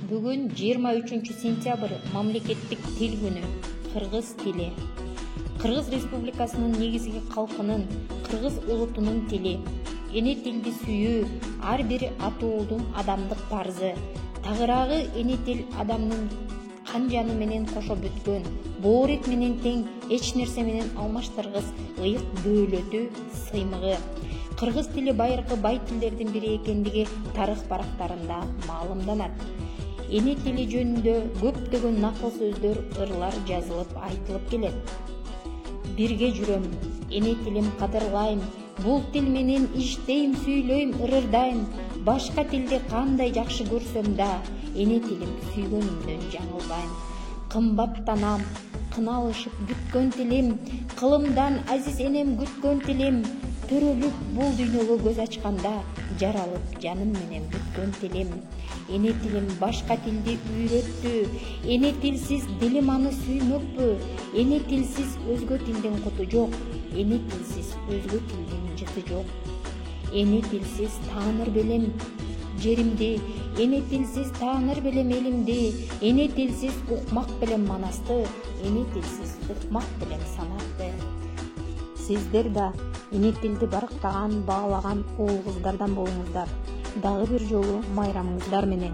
Бүгін 23 сентябрь мамлекеттік тил күні, қырғыз тили. Қырғыз Республикасының негізгі қалқының, қырғыз ұлытының тили. Эне тилди сүйүү, ар бир атуулдун адамдык парзы. Тагыраагы эне тил адамдын кан жаны менен кошо бүткөн, боорет менен тең, эч нерсе менен алмаштыргыс ыйык бөлөтү сыймыгы. Кыргыз тили байыркы бай тилдердин бири экендиги тарых барактарында маалымданат. Эне тили жөнүндө көптөгөн накыл сөздөр, ырлар жазылып айтылып келет. Бирге жүрөм, эне тилим кадырлайм, бул тил менен иштейм, сүйлөйм, ырырдайм. Башка тилди кандай жакшы көрсөм да, эне тилим сүйгөнүмдөн жаңылбайм. Кымбаттанам, кыналышып бүткөн тилим, кылымдан азиз энем күткөн тилим. Төрөлүп бул дүйнөгө көз ачканда, жаралып жаным менен бүткөн тилим. Эне тилим башка тилди үйрөттү, эне тилсиз дилим аны сүймөкпү. Эне тилсиз өзгө тилдин куту жок, эне тилсиз өзгө тилдин жыты жок. Эне тилсиз тааныр белем жеримди, эне тилсиз тааныр белем элимди. Эне тилсиз укмак белем манасты, эне тилсиз укмак белем санатты. Сиздер да эне тилди барктаган, баалаган уул кыздардан болуңуздар. Дагы бир жолу майрамыңыздар менен.